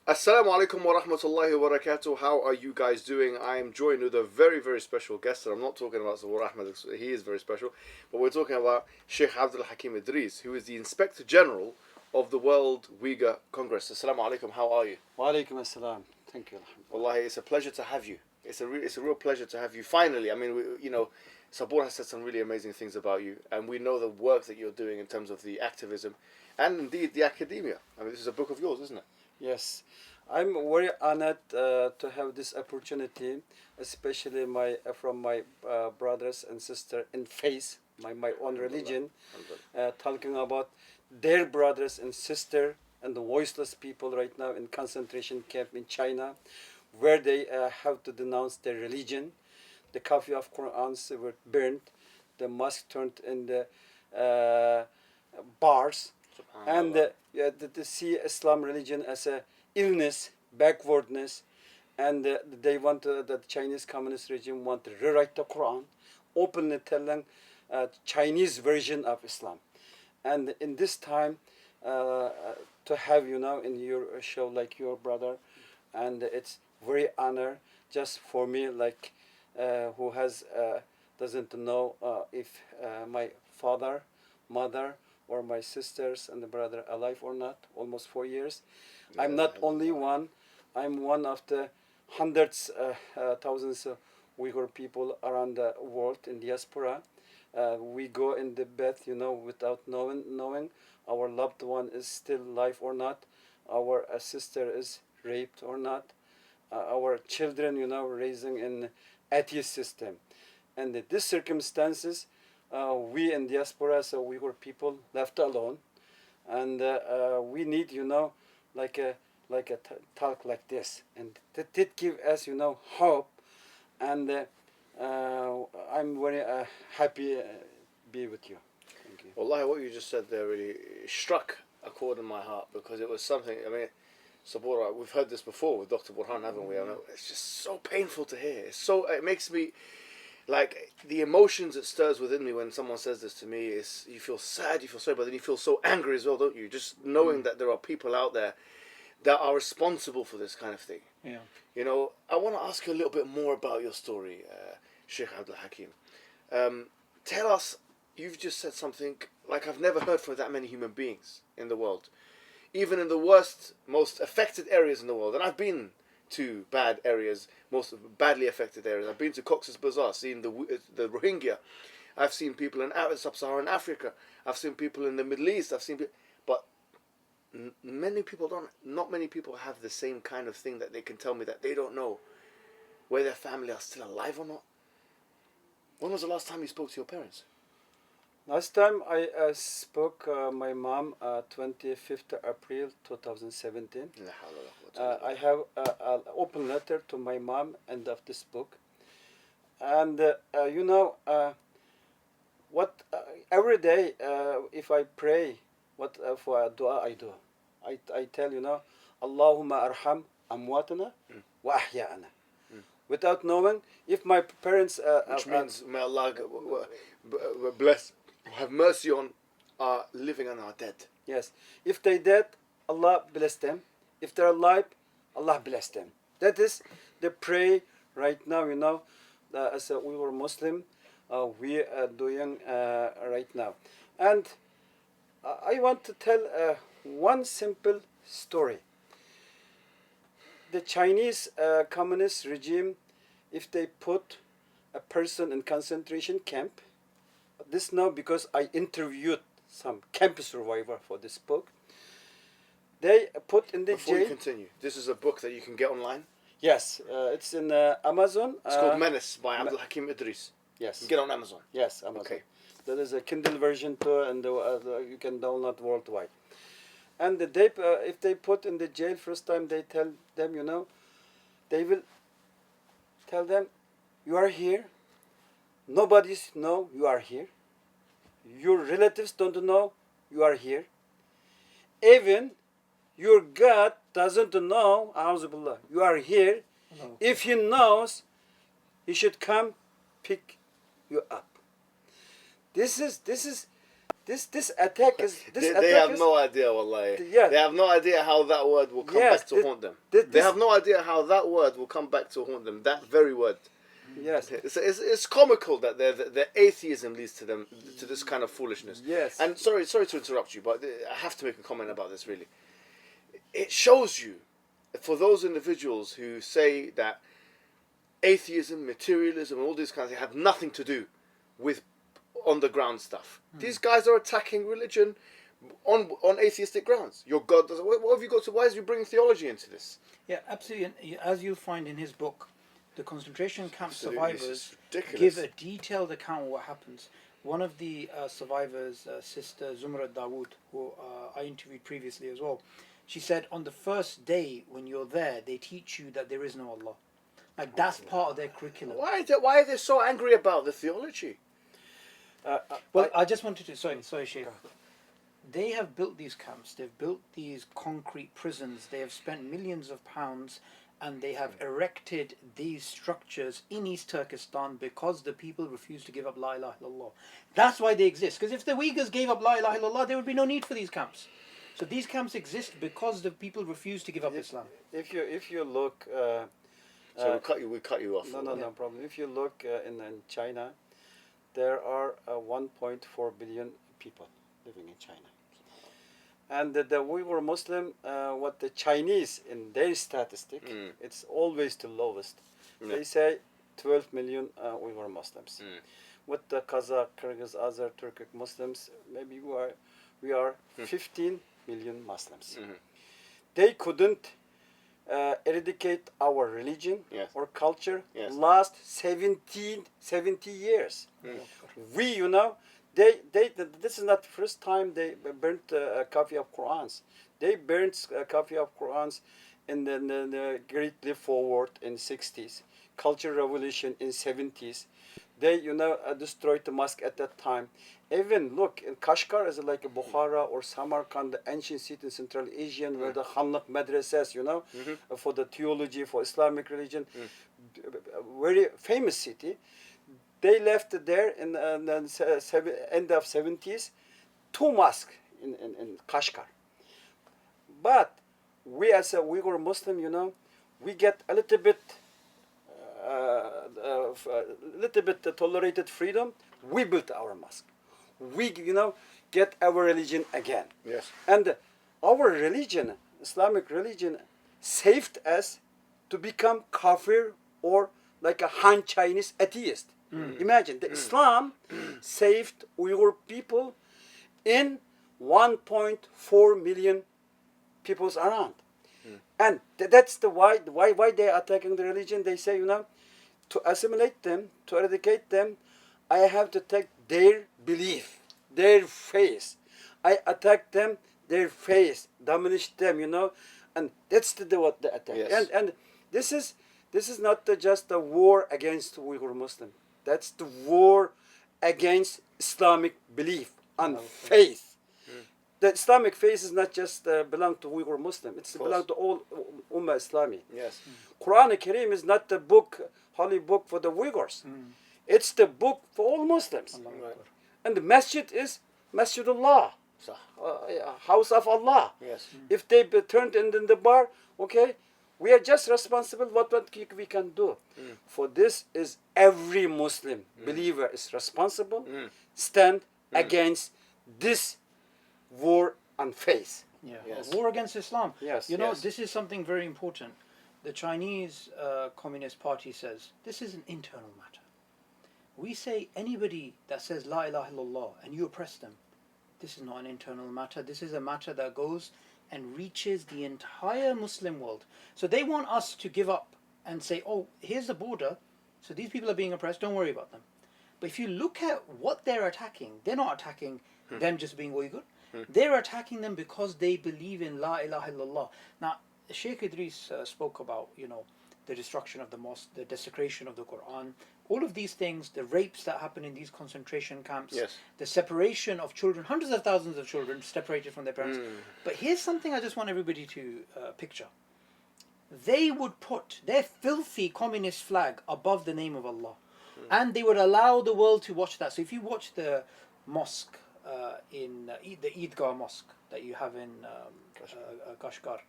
Assalamu alaikum wa rahmatullahi wa barakatuh. How are you guys doing? I am joined with a very, very special guest. And I'm not talking about Sabur Ahmed, he is very special. But we're talking about Sheikh Abdul Hakim Idris, who is the Inspector General of the World Uyghur Congress. Assalamu alaikum, how are you? Wa alaikum assalam. Thank you. Wallahi, it's a pleasure to have you. It's a real pleasure to have you. Finally, I mean, Sabur has said some really amazing things about you. And we know the work that you're doing in terms of the activism and indeed the academia. I mean, this is a book of yours, isn't it? Yes, I'm very honored to have this opportunity, especially from my brothers and sisters in faith, my own religion, talking about their brothers and sisters and the voiceless people right now in concentration camp in China, where they have to denounce their religion. The copy of Qurans were burned, the mosque turned in the bars, and to see Islam religion as a illness, backwardness, and they want the Chinese communist regime want to rewrite the Quran, openly telling Chinese version of Islam. And in this time, to have in your show like your brother, and it's very honor just for me like who has doesn't know if my father, mother, or my sisters and the brother alive or not, almost 4 years. I'm not only one, I'm one of the hundreds, thousands of Uyghur people around the world in diaspora. We go in the bed, without knowing our loved one is still alive or not, our sister is raped or not, our children, raising in atheist system. And in these circumstances, we in diaspora, so Uyghur people left alone, and we need, like a talk like this, and that did give us, hope, and I'm very happy be with you. Thank you. Wallahi, what you just said there really struck a chord in my heart because it was something. I mean, Sabura, we've heard this before with Dr. Burhan, haven't we? I know it's just so painful to hear. It makes me. Like, the emotions it stirs within me when someone says this to me is you feel sad, you feel sorry, but then you feel so angry as well, don't you? Just knowing that there are people out there that are responsible for this kind of thing. Yeah. I want to ask you a little bit more about your story, Sheikh Abdul Hakim. Tell us, you've just said something like I've never heard from that many human beings in the world. Even in the worst, most affected areas in the world, and I've been to bad areas, most badly affected areas. I've been to Cox's Bazar, seen the Rohingya. I've seen people in sub-Saharan Africa. I've seen people in the Middle East. But many people don't. Not many people have the same kind of thing that they can tell me that they don't know where their family are still alive or not. When was the last time you spoke to your parents? Last time I spoke my mom 25th April 2017. I have an open letter to my mom end of this book. And what every day if I pray, what for a dua I do. I tell Allahumma arham amwatana wa ahya'ana. Without knowing if my parents which means may Allah bless, have mercy on our living and our dead. Yes. If they dead, Allah bless them. If they're alive, Allah bless them. That is the pray right now, as we were Muslim, we are doing right now. And I want to tell one simple story. The Chinese communist regime, if they put a person in concentration camp, this now because I interviewed some camp survivor for this book, they put in the Before jail. you continue, this is a book that you can get online. Yes, it's in Amazon. It's called Menace by Abdul Hakim Idris. Yes. You can get it on Amazon. Yes, Amazon. Okay. There is a Kindle version too, and you can download worldwide. And they, if they put in the jail first time, they tell them, they will tell them, you are here. Nobody's know you are here. Your relatives don't know you are here. Even your God doesn't know, A'udzubillah, you are here. No. If he knows, he should come pick you up. This is this attack is They have no idea, wallahi. Yeah. They have no idea how that word will come Yes, back to haunt them. this- They have no idea how that word will come back to haunt them. That very word. yes. It's comical that their atheism leads to them to this kind of foolishness. Yes. And sorry to interrupt you, but I have to make a comment about this. Really, it shows you, for those individuals who say that atheism, materialism, and all these kinds of things have nothing to do with on the ground stuff. These guys are attacking religion on atheistic grounds. Your God doesn't. What have you got to? Why is you bringing theology into this? Yeah, absolutely. And as you'll find in his book, the concentration camp Absolutely, this survivors is ridiculous. give a detailed account of what happens. One of the survivors, Sister Zumra Dawood, who I interviewed previously as well, she said on the first day when you're there, they teach you that there is no Allah. Like that's part of their curriculum. Why are they so angry about the theology? Well, I just wanted to, sorry, Sheikh. They have built these camps, they've built these concrete prisons, they have spent millions of pounds, and they have erected these structures in East Turkestan because the people refuse to give up La ilaha illallah. That's why they exist. Because if the Uyghurs gave up La ilaha illallah, there would be no need for these camps. So these camps exist because the people refuse to give up Islam. If you look, So we cut you off. no problem. If you look in China, there are 1.4 billion people living in China, and the Uyghur Muslim, what the Chinese in their statistic, it's always the lowest. They say 12 million Uyghur Muslims. With the Kazakh, Kyrgyz, other Turkic Muslims, maybe we are 15 million Muslims. They couldn't eradicate our religion Yes. or culture Yes. last 70 years. We, this is not the first time they burnt a copy of Qurans. They burnt a copy of Qurans in the Great Leap Forward in 60s, Cultural Revolution in 70s. They, destroyed the mosque at that time. Even look, in Kashgar is like a Bukhara or Samarkand, the ancient city in Central Asia, where the Khanlaq madrasas, for the theology, for Islamic religion, very famous city. They left there in the end of 70s, 2 mosques in Kashgar. But we as a Uyghur Muslim, we get a little bit tolerated freedom. We built our mosque. We, get our religion again. Yes. And our religion, Islamic religion, saved us to become kafir or like a Han Chinese atheist. Imagine, the Islam saved Uyghur people in 1.4 million peoples around. And that's the why they are attacking the religion. They say, to assimilate them, to eradicate them, I have to take their belief, their faith. I attack them, their faith, diminish them, and that's what the attack. Yes. And this is not just a war against Uyghur Muslim. That's the war against Islamic belief and faith. The Islamic faith is not just belong to Uyghur Muslim. It's belong to all Ummah Islami. Yes. Quran Kareem is not the book, holy book for the Uyghurs. It's the book for all Muslims. Right. And the masjid is Masjidullah, house of Allah. Yes. If they be turned in the bar, okay, we are just responsible what we can do. For this is every Muslim believer is responsible, stand against this war on faith. Yeah. Yes. War against Islam. Yes, This is something very important. The Chinese Communist Party says this is an internal matter. We say anybody that says La ilaha illallah and you oppress them, this is not an internal matter. This is a matter that goes and reaches the entire Muslim world. So they want us to give up and say, oh, here's the border, so these people are being oppressed, don't worry about them. But if you look at what they're attacking, they're not attacking them just being Uyghur. They're attacking them because they believe in La ilaha illallah. Now, Sheikh Idris spoke about, the destruction of the mosque, the desecration of the Quran, all of these things, the rapes that happen in these concentration camps, Yes. the separation of children, hundreds of thousands of children separated from their parents. But here's something I just want everybody to picture. They would put their filthy communist flag above the name of Allah. And they would allow the world to watch that. So if you watch the mosque in the Eidgah Mosque that you have in Kashgar.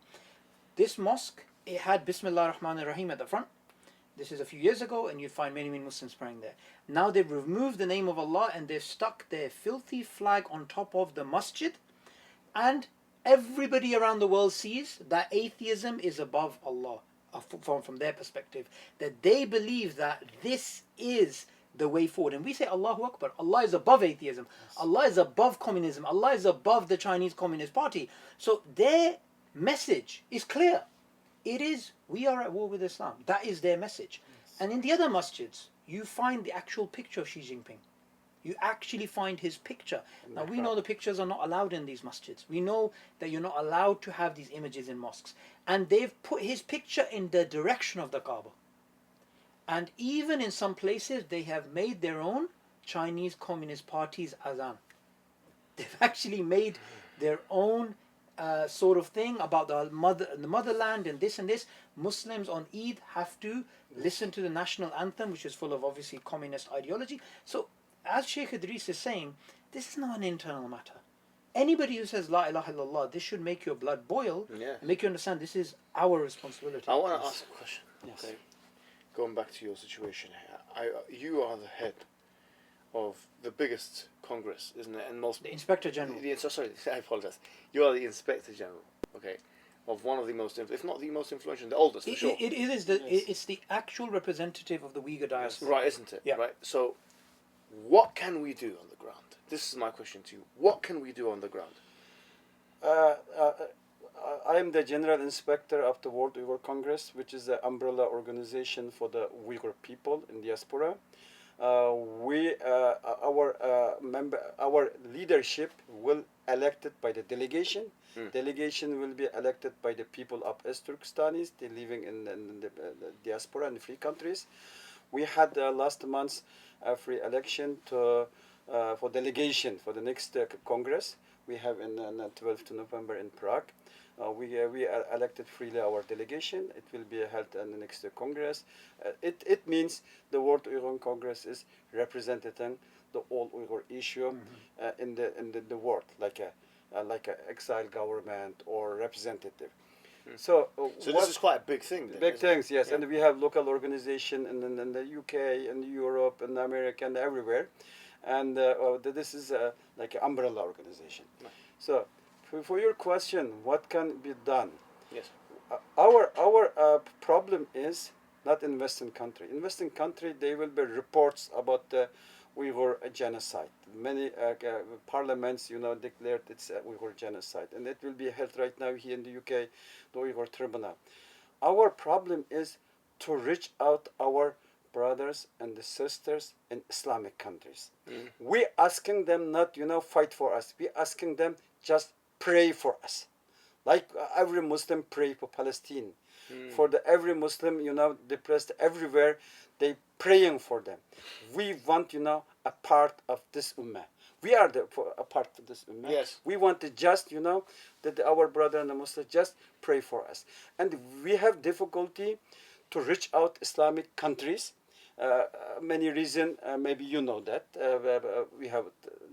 This mosque, it had Bismillah ar-Rahman ar-Rahim at the front. This is a few years ago, and you find many, many Muslims praying there. Now they've removed the name of Allah and they've stuck their filthy flag on top of the masjid, and everybody around the world sees that atheism is above Allah from their perspective, that they believe that this is the way forward. And we say Allahu Akbar, Allah is above atheism, Allah is above communism, Allah is above the Chinese Communist Party. So their message is clear. It is, we are at war with Islam. That is their message. And in the other masjids, you find the actual picture of Xi Jinping. You actually find his picture. Now we know the pictures are not allowed in these masjids. We know that you're not allowed to have these images in mosques. And they've put his picture in the direction of the Kaaba. And even in some places, they have made their own Chinese Communist Party's azan. They've actually made their own sort of thing about the motherland and this and this. Muslims on Eid have to listen to the national anthem, which is full of obviously communist ideology. So, as Sheikh Idris is saying, this is not an internal matter. Anybody who says La ilaha illallah, this should make your blood boil and make you understand this is our responsibility. I want to ask a question. Yes. Okay. Going back to your situation here, you are the head of the biggest Congress, isn't it? And most The Inspector General. Sorry, I apologize. You are the Inspector General, okay, of one of the most, if not the most influential, the oldest for sure. It is it's the actual representative of the Uyghur diaspora. Right, isn't it? Yeah. Right. So, what can we do on the ground? This is my question to you. What can we do on the ground? I am the General Inspector of the World Uyghur Congress, which is the umbrella organization for the Uyghur people in diaspora. Our leadership will elected by the delegation. Delegation will be elected by the people of East Turkestanis, they living in the diaspora in the free countries. We had last month a free election for delegation for the next Congress. We have in 12th November in Prague. We elected freely our delegation. It will be held in the next Congress. It means the World Uyghur Congress is representing the all Uyghur issue in the world, like a exile government or representative. So this is quite a big thing. Then, big things, yes. Yeah. And we have local organization in the UK, in Europe, in America, and everywhere. And this is like an umbrella organization. Right. So, for your question, what can be done? Yes. Our problem is not in Western country. In Western country, there will be reports about the Uyghur genocide. Many parliaments, declared it's a Uyghur genocide, and it will be held right now here in the UK, the Uyghur Tribunal. Our problem is to reach out our brothers and the sisters in Islamic countries. We asking them not, fight for us. We asking them just pray for us. Like every Muslim pray for Palestine. For every Muslim, depressed everywhere, they praying for them. We want, a part of this ummah. We are a part of this ummah. Yes. We want to just, that our brother and the Muslims just pray for us. And we have difficulty to reach out Islamic countries. Many reasons, maybe you know that. We have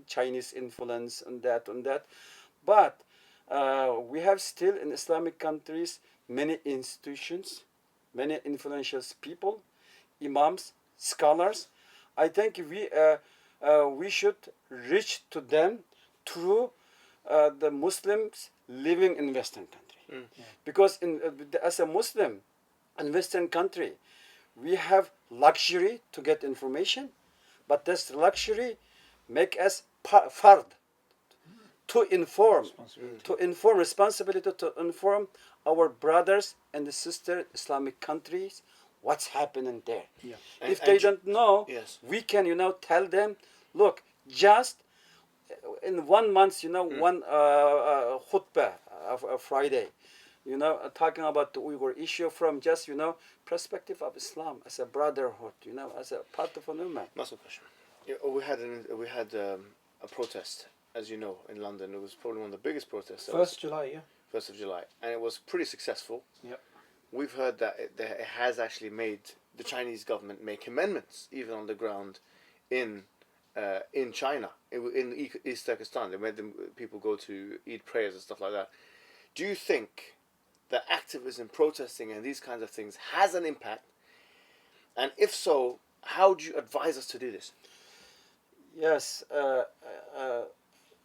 Chinese influence and that. But we have still in Islamic countries many institutions, many influential people, imams, scholars. I think we should reach to them through the Muslims living in Western country. Because as a Muslim in Western country, we have luxury to get information, but this luxury make us fard to inform, responsibility to inform our brothers and the sister Islamic countries what's happening there. Yeah. If they don't know, yes. we can, tell them, look, just in 1 month, one khutbah of Friday, talking about the Uyghur issue from just, perspective of Islam as a brotherhood, as a part of an ummah. That's a question. Yeah, we had a protest, as you know, in London. It was probably one of the biggest protests. 1st July, yeah. 1st of July, and it was pretty successful. Yep. We've heard that it has actually made the Chinese government make amendments, even on the ground in in China, in East Turkestan. They made them people go to Eid prayers and stuff like that. Do you think that activism, protesting, and these kinds of things has an impact? And if so, how do you advise us to do this? Yes,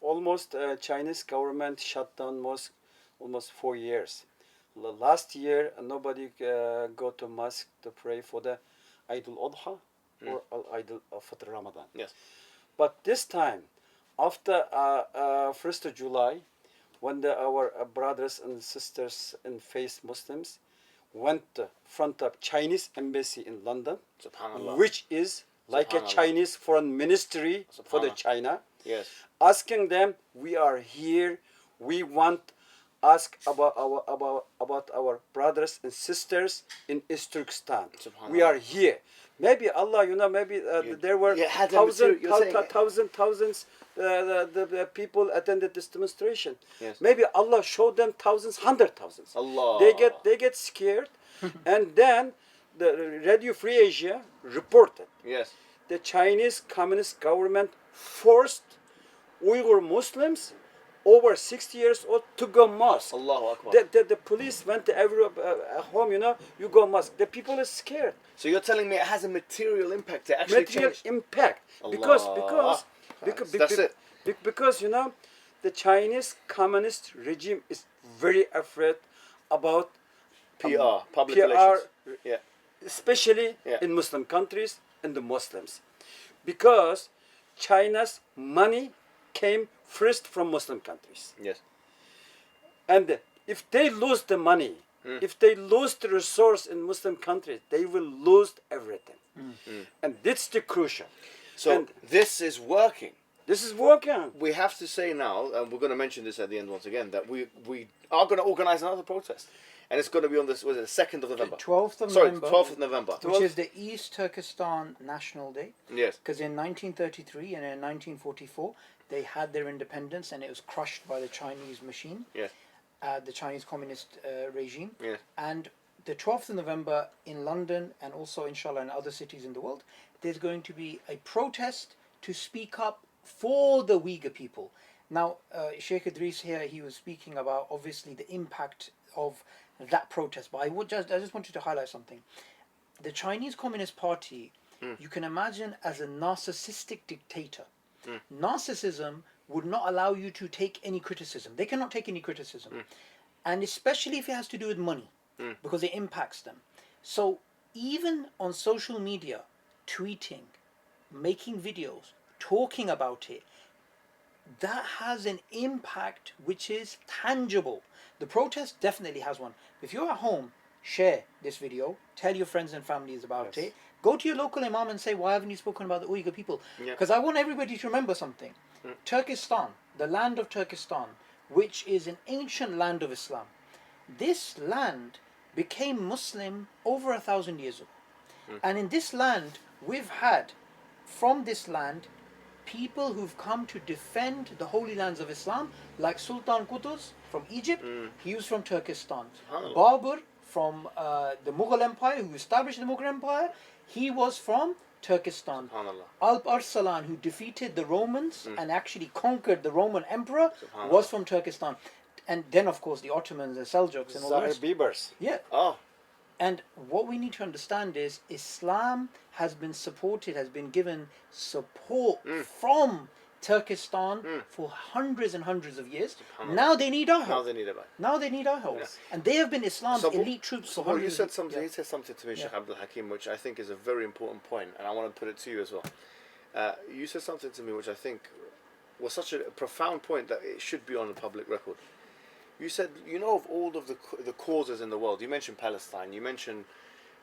almost Chinese government shut down mosque almost 4 years. Last year, nobody go to mosque to pray for the Eid al-Adha or Eid al-Fitr Ramadan. Yes. But this time, after 1st of July, when our brothers and sisters and faith Muslims went to front of Chinese embassy in London, Subhanallah. which is like a Subhanallah. Chinese foreign ministry for the Subhanallah. China, Yes. asking them, we are here, we want ask about our brothers and sisters in East Turkestan. We are here. Maybe Allah, maybe there were thousands the people attended this demonstration. Yes. Maybe Allah showed them thousands, 100,000. Allah. They get scared, and then the Radio Free Asia reported Yes. the Chinese Communist government forced Uyghur Muslims over 60 years old to go mosque. Allahu Akbar. The police went to every home, you go mosque. The people are scared. So you're telling me it has a material impact to actually Material change? impact. Allah. That's it. Because the Chinese Communist regime is very afraid about PR, public PR, relations. Yeah. especially in Muslim countries and the Muslims, because China's money came first from Muslim countries, Yes. and if they lose the money, if they lose the resource in Muslim countries, they will lose everything, and that's the crucial. So And this is working. this is working. We have to say now, and we're going to mention this at the end once again, that we are going to organise another protest. And it's going to be on this, was it the 2nd of November? 12th of Sorry, November. 12th of November. Which is the East Turkestan National Day. Yes. Because in 1933 and in 1944, they had their independence and it was crushed by the Chinese machine, Yes. the Chinese communist regime. Yes. And the 12th of November in London and also, inshallah, in other cities in the world, there's going to be a protest to speak up for the Uyghur people. Now, Sheikh Idris here, he was speaking about, obviously, the impact of that protest. But I just wanted to highlight something. The Chinese Communist Party, you can imagine as a narcissistic dictator. Narcissism would not allow you to take any criticism. They cannot take any criticism. And especially if it has to do with money, because it impacts them. So even on social media, tweeting, making videos, talking about it, that has an impact which is tangible. The protest definitely has one. If you're at home, share this video, tell your friends and families about it. Go to your local imam and say, why haven't you spoken about the Uyghur people? Because I want everybody to remember something. Turkestan, the land of Turkestan, which is an ancient land of Islam, this land became Muslim over 1,000 years ago. And in this land, we've had, from this land, people who've come to defend the holy lands of Islam, like Sultan Qutuz from Egypt, he was from Turkestan. Babur from the Mughal Empire, who established the Mughal Empire, he was from Turkestan. Alp Arslan, who defeated the Romans and actually conquered the Roman emperor, was from Turkestan. And then, of course, the Ottomans, the Seljuks, and all the rest. Beavers. Yeah. Oh. And what we need to understand is Islam has been supported, has been given support from Turkestan for hundreds and hundreds of years. Now they need our Now help. they need it back. Now they need our help. Yes. And they have been Islam's So, elite troops for Well, you hundreds said of something. yeah. You said something to me, Sheikh Abdul Hakim, which I think is a very important point, and I want to put it to you as well. You said something to me which I think was such a profound point that it should be on the public record. You said, of all of the causes in the world, you mentioned Palestine, you mentioned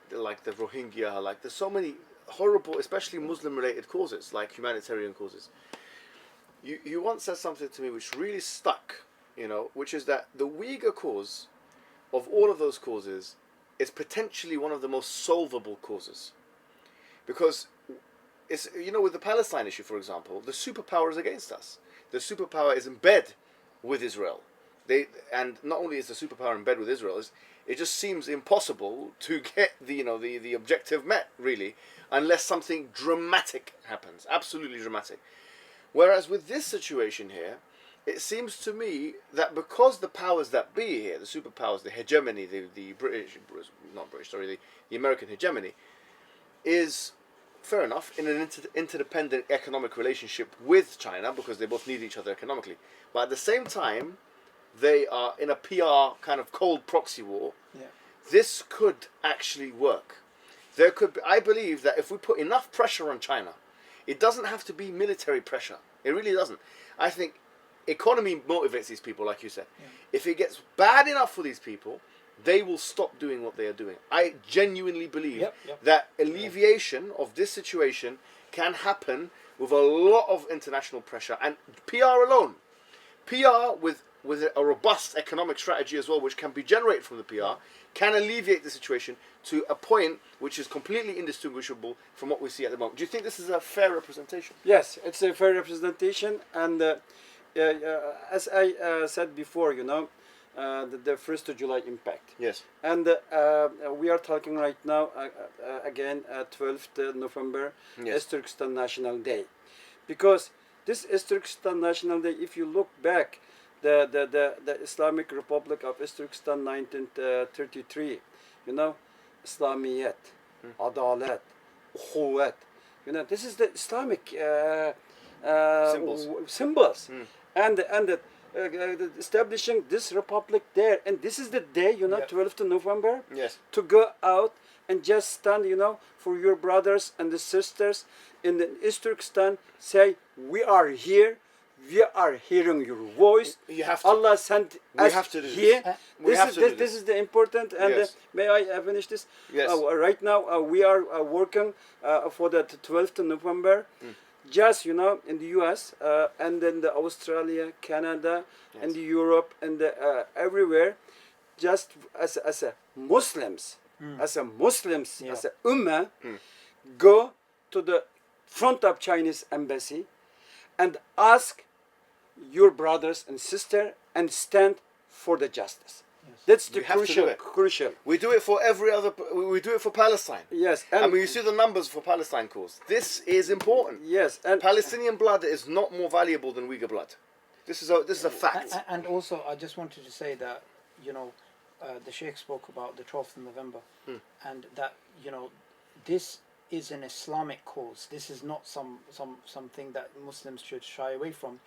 the Rohingya, there's so many horrible, especially Muslim-related causes, like humanitarian causes. You once said something to me which really stuck, which is that the Uyghur cause, of all of those causes, is potentially one of the most solvable causes. Because, it's with the Palestine issue, for example, the superpower is against us. The superpower is in bed with Israel. And not only is the superpower in bed with Israel, it just seems impossible to get the objective met, really, unless something dramatic happens, absolutely dramatic. Whereas with this situation here, it seems to me that because the powers that be here, the superpowers, the hegemony, the American hegemony, is fair enough in an interdependent economic relationship with China, because they both need each other economically. But at the same time, they are in a PR kind of cold proxy war. Yeah. This could actually work. There could be, I believe that if we put enough pressure on China, it doesn't have to be military pressure. It really doesn't. I think economy motivates these people, like you said. Yeah. If it gets bad enough for these people, they will stop doing what they are doing. I genuinely believe that alleviation of this situation can happen with a lot of international pressure and PR alone. PR with a robust economic strategy as well, which can be generated from the PR, can alleviate the situation to a point which is completely indistinguishable from what we see at the moment. Do you think this is a fair representation? Yes, it's a fair representation, and as I said before, the 1st of July impact. Yes. And we are talking right now, again, 12th November, Yes. Turkestan National Day. Because this Turkestan National Day, if you look back, the Islamic Republic of Turkestan 1933, Islamiyet, Adalet, Ukhuwat, this is the Islamic symbols. And establishing this republic there, and this is the day, 12th of November, Yes. to go out and just stand, for your brothers and the sisters in the East Turkestan, say, we are here, we are hearing your voice. You have to. Allah sent We us have to do this. here. We have to do This is the important, and Yes. may I finish this? Yes. Right now, we are working for the 12th of November. Just in the U.S. And then the Australia, Canada, and the Europe, and everywhere, just as a Muslims, as a ummah, go to the front of Chinese embassy and ask your brothers and sister and stand for the justice. That's the We have to do it. crucial. We do it for every other. We do it for Palestine. Yes, I mean, you see the numbers for Palestine cause. This is important. yes, and Palestinian blood is not more valuable than Uyghur blood. This is a fact. And also, I just wanted to say that, the Sheikh spoke about the 12th of November, and that, this is an Islamic cause. This is not something that Muslims should shy away from.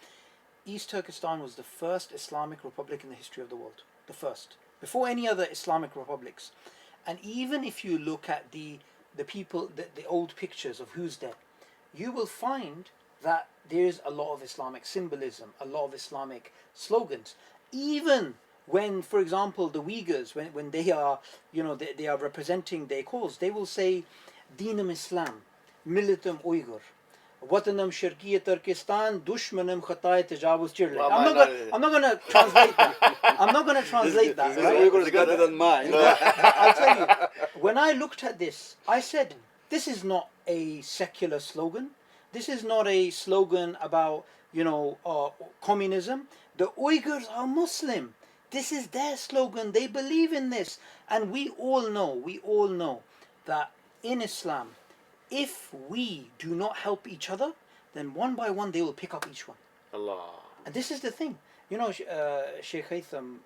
East Turkestan was the first Islamic republic in the history of the world. The first. Before any other Islamic republics. And even if you look at the people, the old pictures of who's there, you will find that there's a lot of Islamic symbolism, a lot of Islamic slogans. Even when, for example, the Uyghurs, when they are, they are representing their cause, they will say, Dinam Islam, Militum Uyghur, Watanam Shirkiya Turkestan, Dushmanam Khatay Tajawuz Chirle. I'm not gonna translate that. I'm not gonna translate that. the Right? Uyghurs better than mine. I'll tell you, when I looked at this, I said, this is not a secular slogan. This is not a slogan about, communism. The Uyghurs are Muslim. This is their slogan. They believe in this. And we all know that in Islam, if we do not help each other, then one by one they will pick up each one. Allah. And this is the thing. Sheikh Haytham,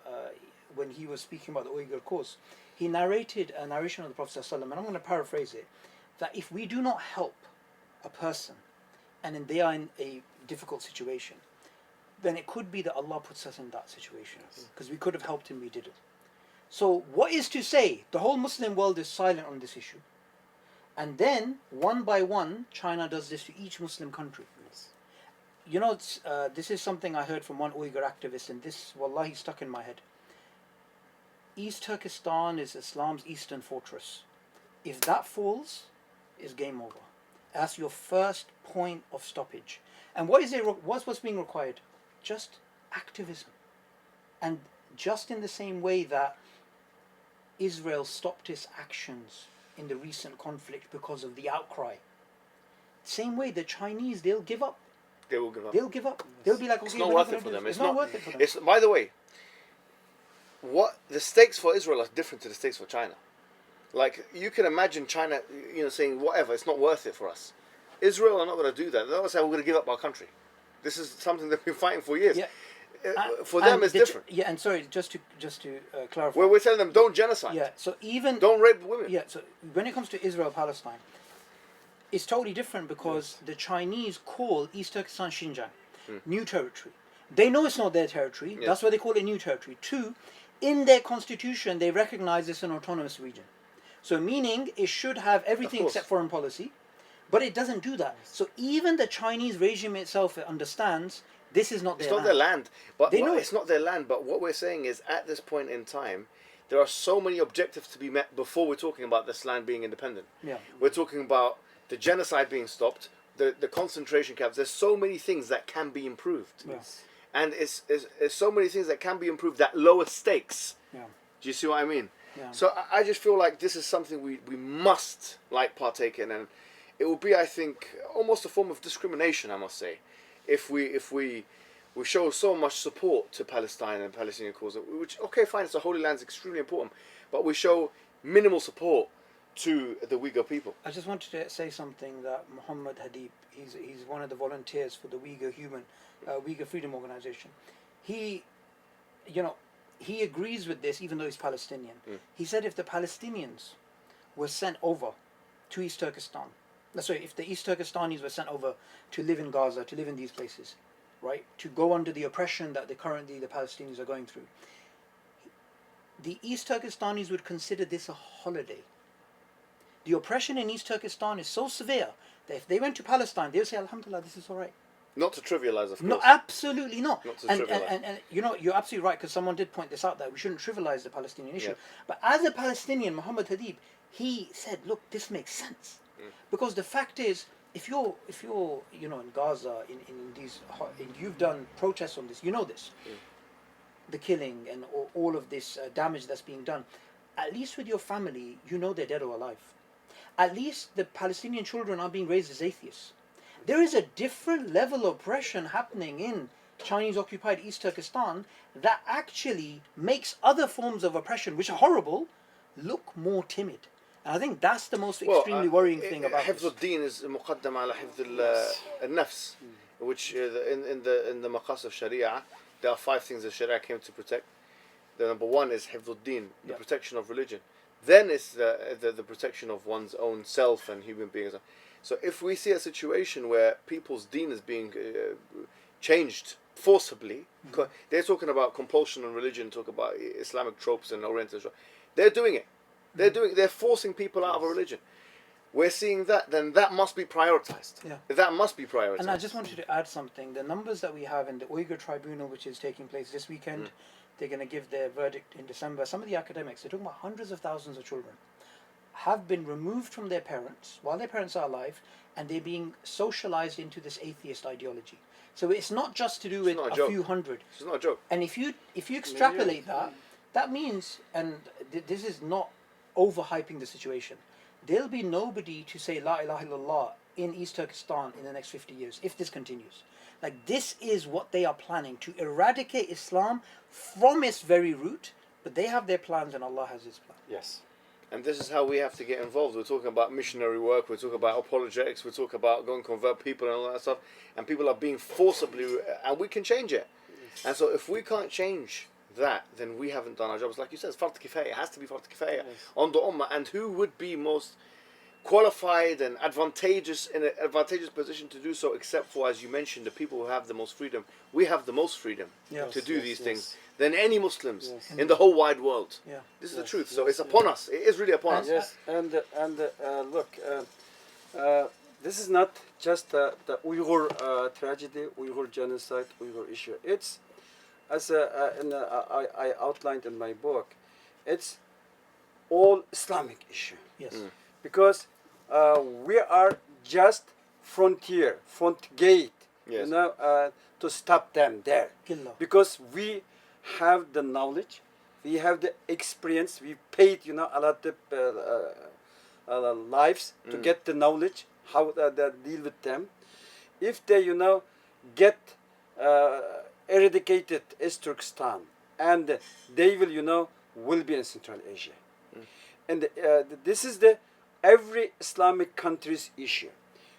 when he was speaking about the Uyghur cause, he narrated a narration of the Prophet ﷺ, and I'm going to paraphrase it, that if we do not help a person, and then they are in a difficult situation, then it could be that Allah puts us in that situation. Because we could have helped him, we didn't. So what is to say? The whole Muslim world is silent on this issue. And then, one by one, China does this to each Muslim country. Yes. This is something I heard from one Uyghur activist, and this, wallahi, stuck in my head. East Turkestan is Islam's eastern fortress. If that falls, it's game over. That's your first point of stoppage. And what's being required? Just activism. And just in the same way that Israel stopped its actions in the recent conflict because of the outcry, same way the Chinese, they'll give up. They will give up. They'll give up. They'll be like, okay, It's not we're worth not it for gonna them. do this. It's not worth it for them. It's, by the way, what the stakes for Israel are different to the stakes for China. Like, you can imagine China, saying, whatever, it's not worth it for us. Israel are not going to do that. They're not saying we're going to give up our country. This is something they've been fighting for years. Yeah. For them, it's different. Yeah, and sorry, just to clarify. Where we're telling them, don't genocide. Yeah, so even Don't rape women. Yeah, so when it comes to Israel-Palestine, it's totally different because the Chinese call East Turkestan Xinjiang, new territory. They know it's not their territory. Yes. That's why they call it new territory. Two, in their constitution, they recognize it's an autonomous region. So meaning it should have everything except foreign policy, but it doesn't do that. So even the Chinese regime itself understands this is not their land. It's not their land. But They know it's not their land. But what we're saying is, at this point in time, there are so many objectives to be met before we're talking about this land being independent. Yeah. We're talking about the genocide being stopped, the concentration camps. There's so many things that can be improved. Yes. And it's so many things that can be improved at lower stakes. Yeah. Do you see what I mean? Yeah. So I just feel like this is something we must partake in, and it will be, I think, almost a form of discrimination, I must say, if we show so much support to Palestine and Palestinian cause, which, okay, fine, it's a holy land, it's extremely important, but we show minimal support to the Uyghur people. I just wanted to say something that Mohammed Hadib, he's one of the volunteers for the Uyghur Freedom Organization. He agrees with this, even though he's Palestinian. He said if the Palestinians were sent over to East Turkestan, if the East Turkestanis were sent over to live in Gaza, to live in these places, right, to go under the oppression that currently the Palestinians are going through, the East Turkestanis would consider this a holiday. The oppression in East Turkestan is so severe that if they went to Palestine, they would say, Alhamdulillah, this is all right. Not to trivialize, of course. No, absolutely not. Not to and, trivialize. and you're absolutely right, because someone did point this out, that we shouldn't trivialize the Palestinian issue. Yeah. But as a Palestinian, Mohammed Hadib, he said, look, this makes sense. Because the fact is, if you're in Gaza, in these, you've done protests on this, you know this, the killing and all of this damage that's being done. At least with your family, you know they're dead or alive. At least the Palestinian children are being raised as atheists. There is a different level of oppression happening in Chinese-occupied East Turkestan that actually makes other forms of oppression, which are horrible, look more timid. And I think that's the most extremely worrying thing about حفظ this. الدين is مقدم على حفظ النفس, which in the maqas of Sharia, there are 5 things that Sharia came to protect. The number 1 is حفظ الدين, the protection of religion. Then it's the protection of one's own self and human beings. So if we see a situation where people's deen is being changed forcibly, they're talking about compulsion on religion, talk about Islamic tropes and Oriental, they're doing it. They're forcing people out of a religion. We're seeing that, then that must be prioritized. Yeah. That must be prioritized. And I just wanted to add something. The numbers that we have in the Uyghur tribunal, which is taking place this weekend, they're going to give their verdict in December. Some of the academics, they're talking about hundreds of thousands of children, have been removed from their parents while their parents are alive, and they're being socialized into this atheist ideology. So it's not just to do with a few hundred. It's not a joke. And if you extrapolate that, that means, and this is not overhyping the situation, there'll be nobody to say La ilaha illallah in East Turkestan in the next 50 years, if this continues. Like, this is what they are planning, to eradicate Islam from its very root, but they have their plans and Allah has His plan. Yes. And this is how we have to get involved. We're talking about missionary work, we're talking about apologetics, we're talking about going to convert people and all that stuff, and people are being forcibly, and we can change it. And so if we can't change that, then we haven't done our jobs. Like you said, it's fard kifaya. It has to be fard kifaya on the ummah. And who would be most qualified and advantageous in an advantageous position to do so, except for, as you mentioned, the people who have the most freedom. We have the most freedom to do these things than any Muslims in the whole wide world. Yeah. This is the truth. So it's upon us. It is really upon us. Yes, and look, this is not just the Uyghur tragedy, Uyghur genocide, Uyghur issue. It's, as I outlined in my book, it's all Islamic issue. Yes. Because we are just front gate, Yes. to stop them there. Killah. Because we have the knowledge, we have the experience, we paid, a lot of lives to get the knowledge, how to deal with them. If they, get eradicated East Turkestan, and they will, will be in Central Asia. And this is every Islamic country's issue.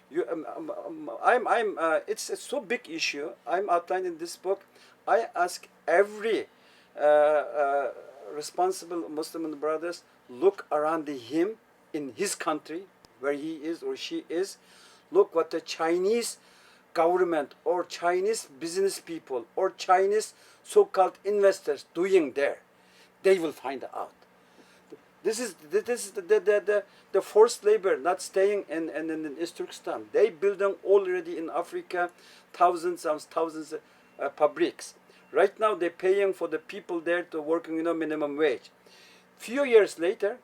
It's a so big issue. I'm outlined in this book. I ask every responsible Muslim brothers, look around him in his country, where he is or she is. Look what the Chinese government or Chinese business people or Chinese so-called investors doing there. They will find out. This is the forced labor not staying in East Turkestan. They building already in Africa thousands fabrics. Right now they're paying for the people there to working minimum wage. Few years later,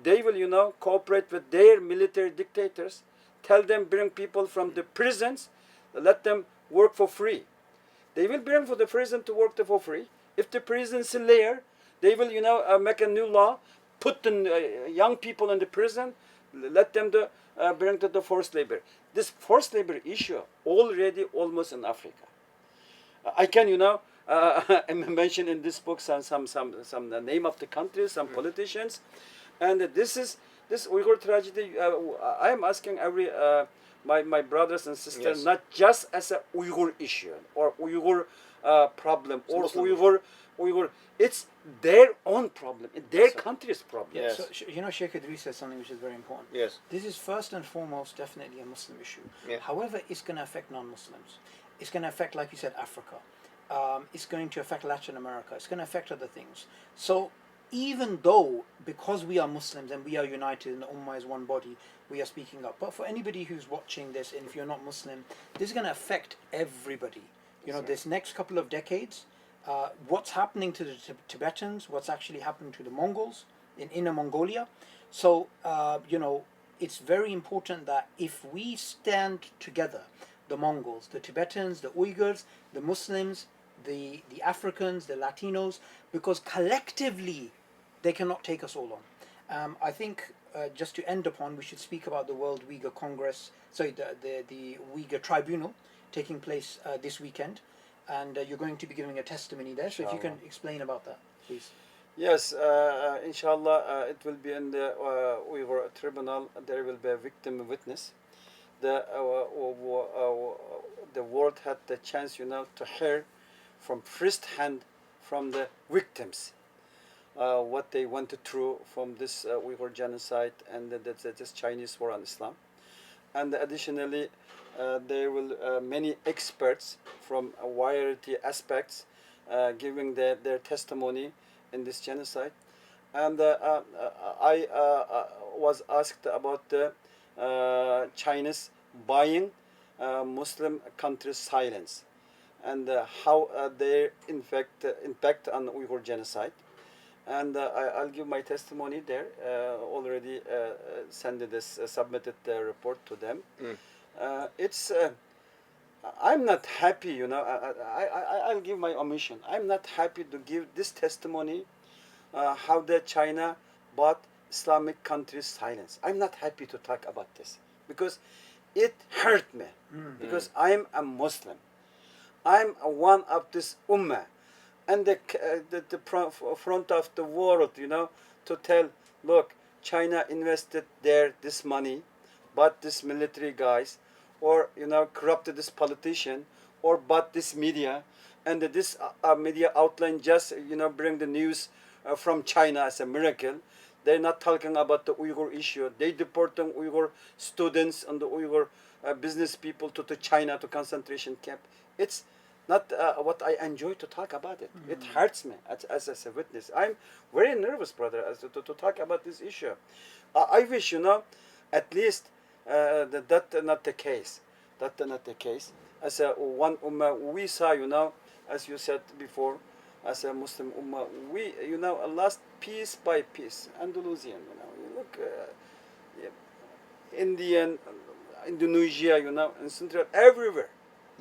they will cooperate with their military dictators, tell them bring people from the prisons, let them work for free. They will bring for the prison to work for free. If the prison's layer, they will make a new law, put the young people in the prison, let them bring to the forced labor. This forced labor issue already almost in Africa. I can mention in this book some name of the countries, some politicians, and this Uyghur tragedy. I am asking every my brothers and sisters, Yes. not just as a Uyghur issue or Uyghur problem or Uyghur. It's their own problem, their Yes, sir. country's problem. Yes. So, Sheikh Idris says something which is very important. Yes. This is first and foremost definitely a Muslim issue. Yeah. However, it's going to affect non-Muslims. It's going to affect, like you said, Africa. It's going to affect Latin America. It's going to affect other things. So even though, because we are Muslims and we are united and the Ummah is one body, we are speaking up. But for anybody who's watching this, and if you're not Muslim, this is going to affect everybody. This next couple of decades, what's happening to the Tibetans, what's actually happening to the Mongols in Inner Mongolia. So, it's very important that if we stand together, the Mongols, the Tibetans, the Uyghurs, the Muslims, the Africans, the Latinos, because collectively they cannot take us all on. I think just to end upon, we should speak about the World Uyghur Congress, the Uyghur Tribunal taking place this weekend, and you're going to be giving a testimony there. So if you can explain about that, please. Yes, inshallah, it will be in the Uyghur Tribunal. There will be a victim witness. The world had the chance, to hear from first hand from the victims what they went through from this Uyghur genocide and this Chinese war on Islam. And additionally, there will many experts from a variety aspects giving their testimony in this genocide. And I was asked about the Chinese buying Muslim countries' silence and how they impact on Uyghur genocide. And I'll give my testimony there. Already submitted the report to them. It's I'm not happy, I'll give my omission. I'm not happy to give this testimony how the China bought Islamic countries' silence. I'm not happy to talk about this because it hurt me. Because I'm a Muslim. I'm one of this ummah. And the front of the world, to tell, look, China invested there this money, bought this military guys, or corrupted this politician, or bought this media, and this media outline just bring the news from China as a miracle. They're not talking about the Uyghur issue. They deporting Uyghur students and the Uyghur business people to China to concentration camp. It's not what I enjoy to talk about it. It hurts me as a witness. I'm very nervous, brother, as to talk about this issue. I wish, at least that's not the case. That's not the case. As a one ummah, we saw, as you said before, as a Muslim ummah, we, lost piece by piece. Andalusian, you look, Indian, Indonesia, in Central, everywhere.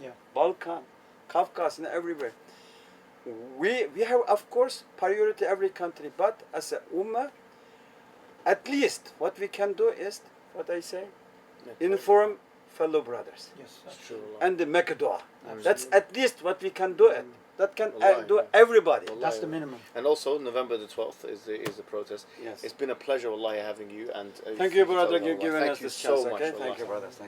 Yeah. Balkan, Caucasus, everywhere. We have, of course, priority every country, but as a ummah, at least what we can do is, what I say, inform fellow brothers. Yes, that's True. And make a dua. Absolutely. That's at least what we can do it. That can Wallahi, do yeah. everybody. Wallahi. That's the minimum. And also November the 12th is the protest. Yes. It's been a pleasure, wallahi, having you. And Thank you, brother. Wallahi. You've given Thank us you this so chance. much, Okay. wallahi. Thank you, brothers. Thank you.